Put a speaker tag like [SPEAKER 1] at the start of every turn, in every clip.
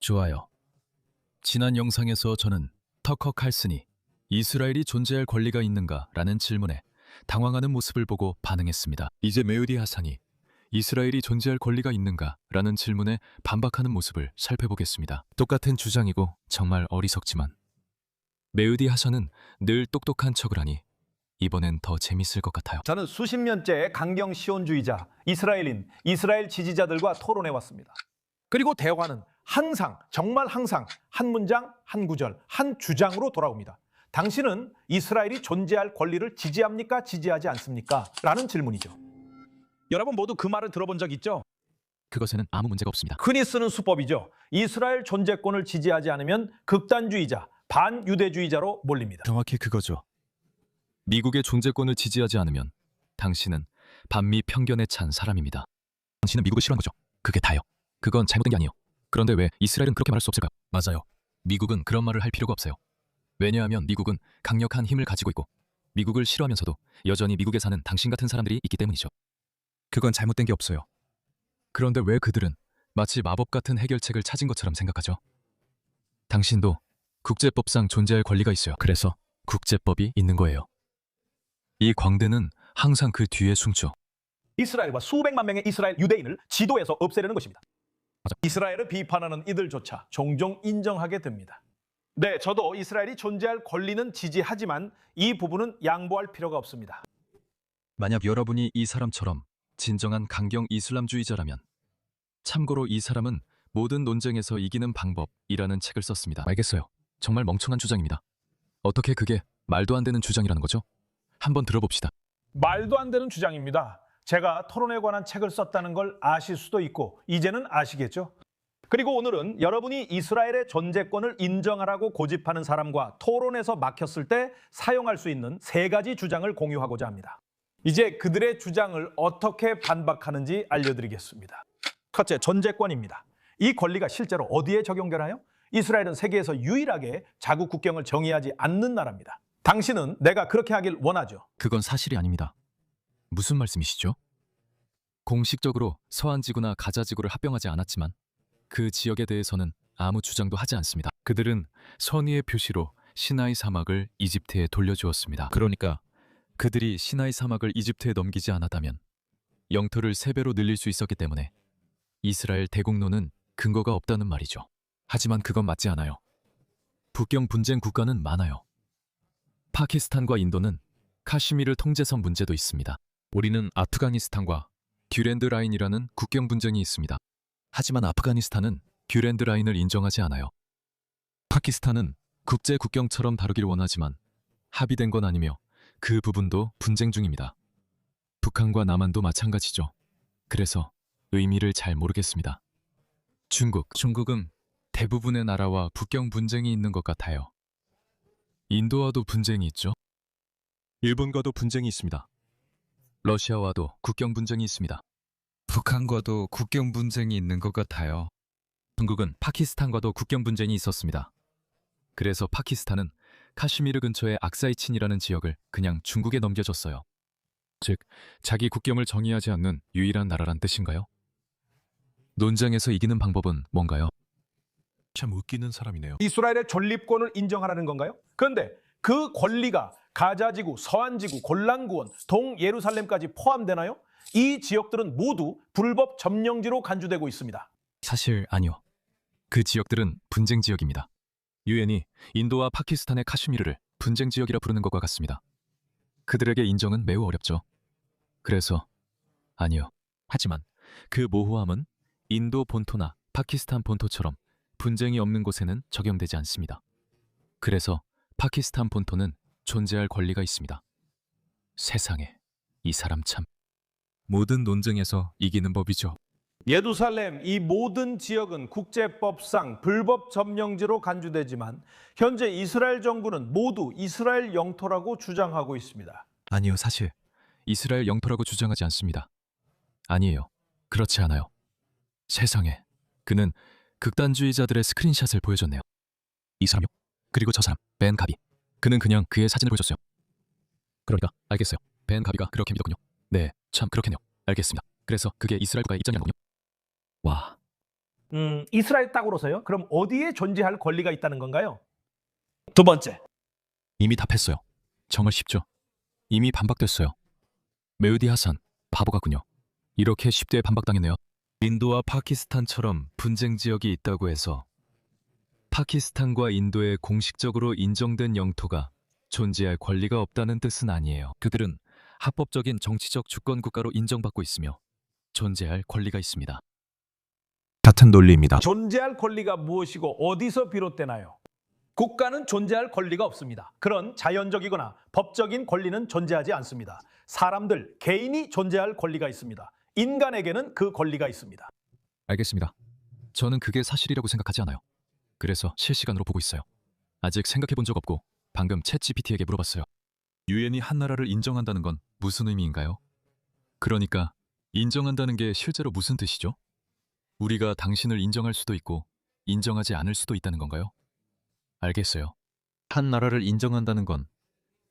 [SPEAKER 1] 좋아요. 지난 영상에서 저는 터커 칼슨이 이스라엘이 존재할 권리가 있는가? 라는 질문에 당황하는 모습을 보고 반응했습니다. 이제 메우디 하산이 이스라엘이 존재할 권리가 있는가? 라는 질문에 반박하는 모습을 살펴보겠습니다. 똑같은 주장이고 정말 어리석지만 메우디 하산은 늘 똑똑한 척을 하니 이번엔 더 재밌을 것 같아요.
[SPEAKER 2] 저는 수십 년째 강경 시온주의자, 이스라엘인, 이스라엘 지지자들과 토론해왔습니다. 그리고 대화는 항상, 정말 항상 한 문장, 한 구절, 한 주장으로 돌아옵니다. 당신은 이스라엘이 존재할 권리를 지지합니까? 지지하지 않습니까? 라는 질문이죠. 여러분 모두 그 말을 들어본 적 있죠?
[SPEAKER 1] 그것에는 아무 문제가 없습니다.
[SPEAKER 2] 흔히 쓰는 수법이죠. 이스라엘 존재권을 지지하지 않으면 극단주의자, 반유대주의자로 몰립니다.
[SPEAKER 1] 정확히 그거죠. 미국의 존재권을 지지하지 않으면 당신은 반미 편견에 찬 사람입니다. 당신은 미국을 싫어하는 거죠. 그게 다요. 그건 잘못된 게 아니에요. 그런데 왜 이스라엘은 그렇게 말할 수 없을까요? 맞아요. 미국은 그런 말을 할 필요가 없어요. 왜냐하면 미국은 강력한 힘을 가지고 있고 미국을 싫어하면서도 여전히 미국에 사는 당신 같은 사람들이 있기 때문이죠. 그건 잘못된 게 없어요. 그런데 왜 그들은 마치 마법 같은 해결책을 찾은 것처럼 생각하죠? 당신도 국제법상 존재할 권리가 있어요. 그래서 국제법이 있는 거예요. 이 광대는 항상 그 뒤에 숨죠.
[SPEAKER 2] 이스라엘과 수백만 명의 이스라엘 유대인을 지도에서 없애려는 것입니다.
[SPEAKER 1] 맞아.
[SPEAKER 2] 이스라엘을 비판하는 이들조차 종종 인정하게 됩니다. 네, 저도 이스라엘이 존재할 권리는 지지하지만 이 부분은 양보할 필요가 없습니다.
[SPEAKER 1] 만약 여러분이 이 사람처럼 진정한 강경 이슬람주의자라면 참고로 이 사람은 모든 논쟁에서 이기는 방법이라는 책을 썼습니다. 알겠어요. 정말 멍청한 주장입니다. 어떻게 그게 말도 안 되는 주장이라는 거죠? 한번 들어봅시다.
[SPEAKER 2] 말도 안 되는 주장입니다. 제가 토론에 관한 책을 썼다는 걸 아실 수도 있고 이제는 아시겠죠? 그리고 오늘은 여러분이 이스라엘의 존재권을 인정하라고 고집하는 사람과 토론에서 막혔을 때 사용할 수 있는 3가지 주장을 공유하고자 합니다. 이제 그들의 주장을 어떻게 반박하는지 알려드리겠습니다. 첫째, 존재권입니다. 이 권리가 실제로 어디에 적용되나요? 이스라엘은 세계에서 유일하게 자국 국경을 정의하지 않는 나라입니다. 당신은 내가 그렇게 하길 원하죠?
[SPEAKER 1] 그건 사실이 아닙니다. 무슨 말씀이시죠? 공식적으로 서한지구나 가자지구를 합병하지 않았지만 그 지역에 대해서는 아무 주장도 하지 않습니다. 그들은 선의의 표시로 시나이 사막을 이집트에 돌려주었습니다. 그러니까 그들이 시나이 사막을 이집트에 넘기지 않았다면 영토를 3배로 늘릴 수 있었기 때문에 이스라엘 대국론은 근거가 없다는 말이죠. 하지만 그건 맞지 않아요. 국경 분쟁 국가는 많아요. 파키스탄과 인도는 카슈미르 통제선 문제도 있습니다. 우리는 아프가니스탄과 듀랜드 라인이라는 국경 분쟁이 있습니다. 하지만 아프가니스탄은 듀랜드 라인을 인정하지 않아요. 파키스탄은 국제 국경처럼 다루길 원하지만 합의된 건 아니며 그 부분도 분쟁 중입니다. 북한과 남한도 마찬가지죠. 그래서 의미를 잘 모르겠습니다. 중국은 대부분의 나라와 국경 분쟁이 있는 것 같아요. 인도와도 분쟁이 있죠. 일본과도 분쟁이 있습니다. 러시아와도 국경 분쟁이 있습니다. 북한과도 국경 분쟁이 있는 것 같아요. 중국은 파키스탄과도 국경 분쟁이 있었습니다. 그래서 파키스탄은 카슈미르 근처의 악사이친이라는 지역을 그냥 중국에 넘겨줬어요. 즉, 자기 국경을 정의하지 않는 유일한 나라란 뜻인가요? 논쟁에서 이기는 방법은 뭔가요?
[SPEAKER 3] 참 웃기는 사람이네요.
[SPEAKER 2] 이스라엘의 존립권을 인정하라는 건가요? 그런데 그 권리가 가자지구, 서한지구, 골란구원, 동예루살렘까지 포함되나요? 이 지역들은 모두 불법 점령지로 간주되고 있습니다.
[SPEAKER 1] 사실 아니요. 그 지역들은 분쟁 지역입니다. 유엔이 인도와 파키스탄의 카슈미르를 분쟁 지역이라 부르는 것과 같습니다. 그들에게 인정은 매우 어렵죠. 그래서 아니요. 하지만 그 모호함은 인도 본토나 파키스탄 본토처럼 분쟁이 없는 곳에는 적용되지 않습니다. 그래서 파키스탄 본토는 존재할 권리가 있습니다. 세상에, 이 사람 참. 모든 논쟁에서 이기는 법이죠.
[SPEAKER 2] 예루살렘 이 모든 지역은 국제법상 불법 점령지로 간주되지만 현재 이스라엘 정부는 모두 이스라엘 영토라고 주장하고 있습니다.
[SPEAKER 1] 아니요, 사실 이스라엘 영토라고 주장하지 않습니다. 아니에요. 그렇지 않아요. 세상에, 그는 극단주의자들의 스크린샷을 보여줬네요. 이 사람요? 그리고 저 사람, 벤 가비. 그는 그냥 그의 사진을 보여줬어요. 그러니까 알겠어요. 벤 가비가 그렇게 믿었군요. 네, 참 그렇겠네요. 알겠습니다. 그래서 그게 이스라엘 국가의 입장이라군요. 와,
[SPEAKER 2] 이스라엘 땅으로서요? 그럼 어디에 존재할 권리가 있다는 건가요? 두 번째,
[SPEAKER 1] 이미 답했어요. 정말 쉽죠. 이미 반박됐어요. 메우디 하산, 바보 같군요. 이렇게 쉽게 반박당했네요. 인도와 파키스탄처럼 분쟁 지역이 있다고 해서 파키스탄과 인도에 공식적으로 인정된 영토가 존재할 권리가 없다는 뜻은 아니에요. 그들은 합법적인 정치적 주권 국가로 인정받고 있으며 존재할 권리가 있습니다.
[SPEAKER 3] 같은 논리입니다.
[SPEAKER 2] 존재할 권리가 무엇이고 어디서 비롯되나요? 국가는 존재할 권리가 없습니다. 그런 자연적이거나 법적인 권리는 존재하지 않습니다. 사람들, 개인이 존재할 권리가 있습니다. 인간에게는 그 권리가 있습니다.
[SPEAKER 1] 알겠습니다. 저는 그게 사실이라고 생각하지 않아요. 그래서 실시간으로 보고 있어요. 아직 생각해 본 적 없고 방금 챗GPT에게 물어봤어요. 유엔이 한 나라를 인정한다는 건 무슨 의미인가요? 그러니까 인정한다는 게 실제로 무슨 뜻이죠? 우리가 당신을 인정할 수도 있고 인정하지 않을 수도 있다는 건가요? 알겠어요. 한 나라를 인정한다는 건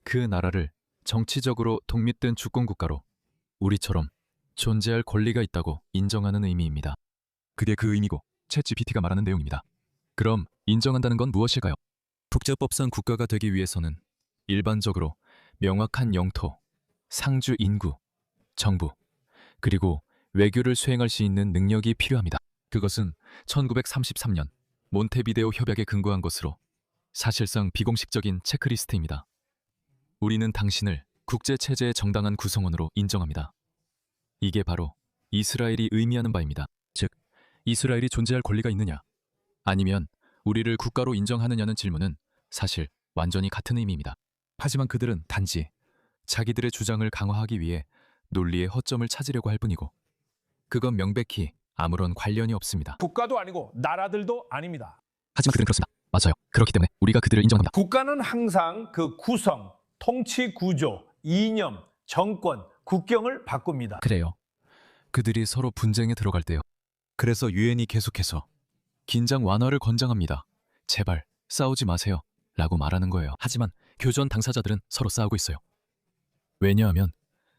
[SPEAKER 1] 그 나라를 정치적으로 독립된 주권 국가로 우리처럼 존재할 권리가 있다고 인정하는 의미입니다. 그게 그 의미고 챗GPT가 말하는 내용입니다. 그럼 인정한다는 건 무엇일까요? 국제법상 국가가 되기 위해서는 일반적으로 명확한 영토, 상주 인구, 정부, 그리고 외교를 수행할 수 있는 능력이 필요합니다. 그것은 1933년 몬테비데오 협약에 근거한 것으로 사실상 비공식적인 체크리스트입니다. 우리는 당신을 국제체제의 정당한 구성원으로 인정합니다. 이게 바로 이스라엘이 의미하는 바입니다. 즉, 이스라엘이 존재할 권리가 있느냐, 아니면 우리를 국가로 인정하느냐는 질문은 사실 완전히 같은 의미입니다. 하지만 그들은 단지 자기들의 주장을 강화하기 위해 논리의 허점을 찾으려고 할 뿐이고 그건 명백히 아무런 관련이 없습니다.
[SPEAKER 2] 국가도 아니고 나라들도 아닙니다.
[SPEAKER 1] 하지만 그들은 그렇습니다. 맞아요. 그렇기 때문에 우리가 그들을 인정합니다.
[SPEAKER 2] 국가는 항상 그 구성, 통치 구조, 이념, 정권, 국경을 바꿉니다.
[SPEAKER 1] 그래요. 그들이 서로 분쟁에 들어갈 때요. 그래서 유엔이 계속해서 긴장 완화를 권장합니다. 제발 싸우지 마세요. 라고 말하는 거예요. 하지만 교전 당사자들은 서로 싸우고 있어요. 왜냐하면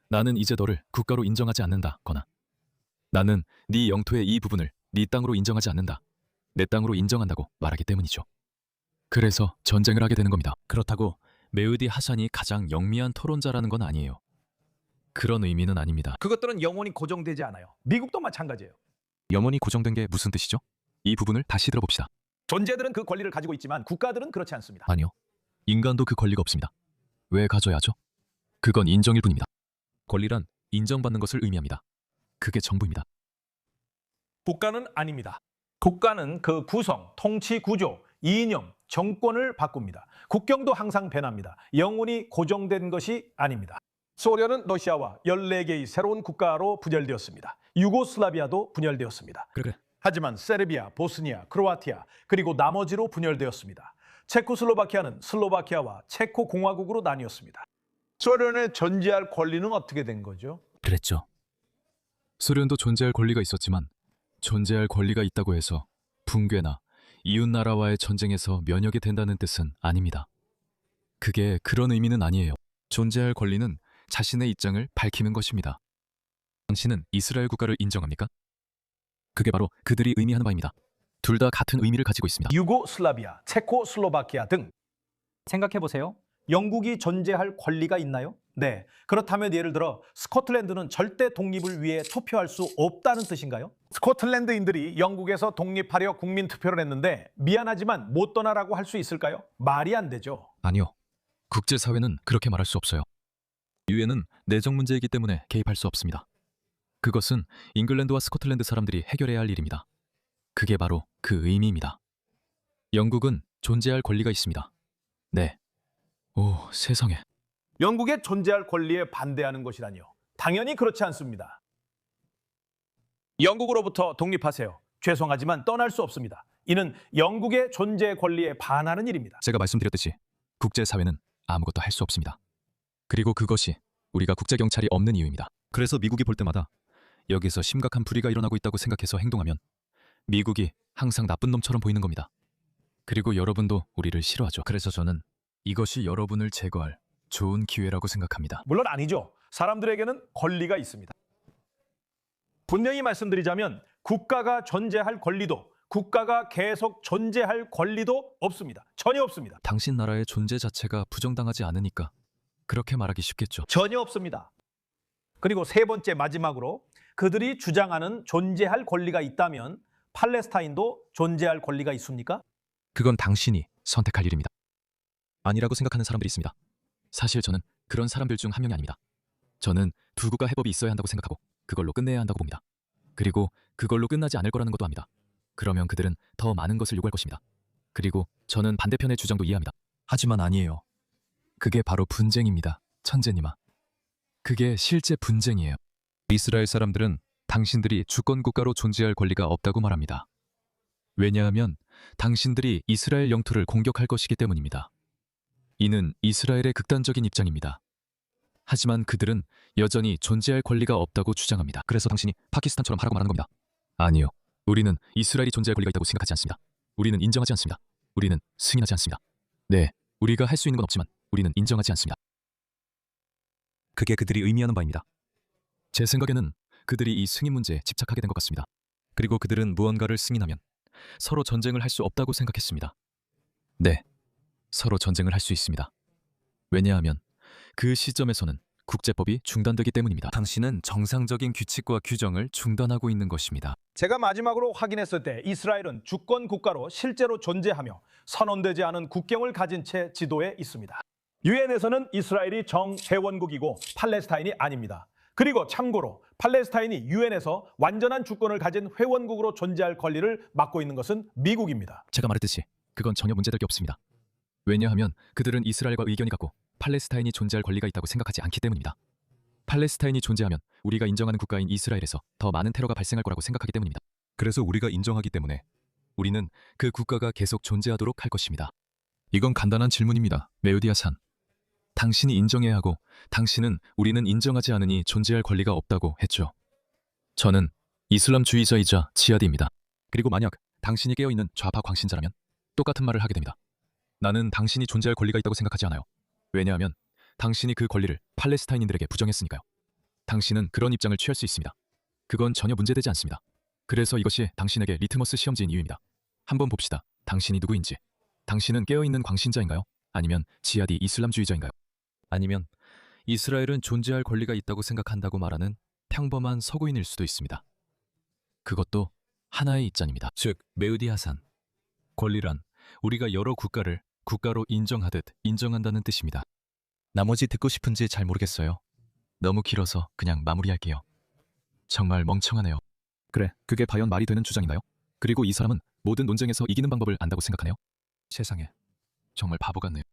[SPEAKER 1] 나는 이제 너를 국가로 인정하지 않는다 거나 나는 네 영토의 이 부분을 네 땅으로 인정하지 않는다. 내 땅으로 인정한다고 말하기 때문이죠. 그래서 전쟁을 하게 되는 겁니다. 그렇다고 메우디 하산이 가장 영미한 토론자라는 건 아니에요. 그런 의미는 아닙니다.
[SPEAKER 2] 그것들은 영원히 고정되지 않아요. 미국도 마찬가지예요.
[SPEAKER 1] 영원히 고정된 게 무슨 뜻이죠? 이 부분을 다시 들어봅시다.
[SPEAKER 2] 존재들은 그 권리를 가지고 있지만 국가들은 그렇지 않습니다.
[SPEAKER 1] 아니요. 인간도 그 권리가 없습니다. 왜 가져야 하죠? 그건 인정일 뿐입니다. 권리란 인정받는 것을 의미합니다. 그게 정부입니다.
[SPEAKER 2] 국가는 아닙니다. 국가는 그 구성, 통치 구조, 이념, 정권을 바꿉니다. 국경도 항상 변합니다. 영원히 고정된 것이 아닙니다. 소련은 러시아와 14개의 새로운 국가로 분열되었습니다. 유고슬라비아도 분열되었습니다.
[SPEAKER 1] 그래.
[SPEAKER 2] 하지만 세르비아, 보스니아, 크로아티아 그리고 나머지로 분열되었습니다. 체코슬로바키아는 슬로바키아와 체코 공화국으로 나뉘었습니다. 소련의 존재할 권리는 어떻게 된 거죠?
[SPEAKER 1] 그랬죠. 소련도 존재할 권리가 있었지만 존재할 권리가 있다고 해서 붕괴나 이웃나라와의 전쟁에서 면역이 된다는 뜻은 아닙니다. 그게 그런 의미는 아니에요. 존재할 권리는 자신의 입장을 밝히는 것입니다. 당신은 이스라엘 국가를 인정합니까? 그게 바로 그들이 의미하는 바입니다. 둘 다 같은 의미를 가지고 있습니다.
[SPEAKER 2] 유고슬라비아, 체코슬로바키아 등 생각해보세요. 영국이 존재할 권리가 있나요? 네. 그렇다면 예를 들어 스코틀랜드는 절대 독립을 위해 투표할 수 없다는 뜻인가요? 스코틀랜드인들이 영국에서 독립하려 국민 투표를 했는데 미안하지만 못 떠나라고 할 수 있을까요? 말이 안 되죠.
[SPEAKER 1] 아니요. 국제사회는 그렇게 말할 수 없어요. 유엔은 내정 문제이기 때문에 개입할 수 없습니다. 그것은 잉글랜드와 스코틀랜드 사람들이 해결해야 할 일입니다. 그게 바로 그 의미입니다. 영국은 존재할 권리가 있습니다. 네. 오, 세상에.
[SPEAKER 2] 영국의 존재할 권리에 반대하는 것이라니요. 당연히 그렇지 않습니다. 영국으로부터 독립하세요. 죄송하지만 떠날 수 없습니다. 이는 영국의 존재 권리에 반하는 일입니다.
[SPEAKER 1] 제가 말씀드렸듯이 국제사회는 아무것도 할 수 없습니다. 그리고 그것이 우리가 국제경찰이 없는 이유입니다. 그래서 미국이 볼 때마다 여기서 심각한 불의가 일어나고 있다고 생각해서 행동하면 미국이 항상 나쁜 놈처럼 보이는 겁니다. 그리고 여러분도 우리를 싫어하죠. 그래서 저는 이것이 여러분을 제거할 좋은 기회라고 생각합니다.
[SPEAKER 2] 물론 아니죠. 사람들에게는 권리가 있습니다. 분명히 말씀드리자면 국가가 존재할 권리도 국가가 계속 존재할 권리도 없습니다. 전혀 없습니다.
[SPEAKER 1] 당신 나라의 존재 자체가 부정당하지 않으니까 그렇게 말하기 쉽겠죠.
[SPEAKER 2] 전혀 없습니다. 그리고 세 번째 마지막으로 그들이 주장하는 존재할 권리가 있다면 팔레스타인도 존재할 권리가 있습니까?
[SPEAKER 1] 그건 당신이 선택할 일입니다. 아니라고 생각하는 사람들이 있습니다. 사실 저는 그런 사람들 중 한 명이 아닙니다. 저는 두 국가 해법이 있어야 한다고 생각하고 그걸로 끝내야 한다고 봅니다. 그리고 그걸로 끝나지 않을 거라는 것도 압니다. 그러면 그들은 더 많은 것을 요구할 것입니다. 그리고 저는 반대편의 주장도 이해합니다. 하지만 아니에요. 그게 바로 분쟁입니다. 천재님아. 그게 실제 분쟁이에요. 이스라엘 사람들은 당신들이 주권 국가로 존재할 권리가 없다고 말합니다. 왜냐하면 당신들이 이스라엘 영토를 공격할 것이기 때문입니다. 이는 이스라엘의 극단적인 입장입니다. 하지만 그들은 여전히 존재할 권리가 없다고 주장합니다. 그래서 당신이 파키스탄처럼 하라고 말하는 겁니다. 아니요. 우리는 이스라엘이 존재할 권리가 있다고 생각하지 않습니다. 우리는 인정하지 않습니다. 우리는 승인하지 않습니다. 네, 우리가 할 수 있는 건 없지만 우리는 인정하지 않습니다. 그게 그들이 의미하는 바입니다. 제 생각에는 그들이 이 승인 문제에 집착하게 된 것 같습니다. 그리고 그들은 무언가를 승인하면 서로 전쟁을 할 수 없다고 생각했습니다. 네, 서로 전쟁을 할 수 있습니다. 왜냐하면 그 시점에서는 국제법이 중단되기 때문입니다. 당신은 정상적인 규칙과 규정을 중단하고 있는 것입니다.
[SPEAKER 2] 제가 마지막으로 확인했을 때 이스라엘은 주권 국가로 실제로 존재하며 선언되지 않은 국경을 가진 채 지도에 있습니다. 유엔에서는 이스라엘이 정회원국이고 팔레스타인이 아닙니다. 그리고 참고로 팔레스타인이 유엔에서 완전한 주권을 가진 회원국으로 존재할 권리를 맡고 있는 것은 미국입니다.
[SPEAKER 1] 제가 말했듯이 그건 전혀 문제될 게 없습니다. 왜냐하면 그들은 이스라엘과 의견이 같고 팔레스타인이 존재할 권리가 있다고 생각하지 않기 때문입니다. 팔레스타인이 존재하면 우리가 인정하는 국가인 이스라엘에서 더 많은 테러가 발생할 거라고 생각하기 때문입니다. 그래서 우리가 인정하기 때문에 우리는 그 국가가 계속 존재하도록 할 것입니다. 이건 간단한 질문입니다. 메우디아산. 당신이 인정해야 하고 당신은 우리는 인정하지 않으니 존재할 권리가 없다고 했죠. 저는 이슬람주의자이자 지하디입니다. 그리고 만약 당신이 깨어있는 좌파 광신자라면 똑같은 말을 하게 됩니다. 나는 당신이 존재할 권리가 있다고 생각하지 않아요. 왜냐하면 당신이 그 권리를 팔레스타인인들에게 부정했으니까요. 당신은 그런 입장을 취할 수 있습니다. 그건 전혀 문제되지 않습니다. 그래서 이것이 당신에게 리트머스 시험지인 이유입니다. 한번 봅시다. 당신이 누구인지. 당신은 깨어있는 광신자인가요? 아니면 지하디 이슬람주의자인가요? 아니면 이스라엘은 존재할 권리가 있다고 생각한다고 말하는 평범한 서구인일 수도 있습니다. 그것도 하나의 입장입니다. 즉, 메우디 하산. 권리란 우리가 여러 국가를 국가로 인정하듯 인정한다는 뜻입니다. 나머지 듣고 싶은지 잘 모르겠어요. 너무 길어서 그냥 마무리할게요. 정말 멍청하네요. 그래, 그게 과연 말이 되는 주장인가요? 그리고 이 사람은 모든 논쟁에서 이기는 방법을 안다고 생각하네요. 세상에, 정말 바보 같네요.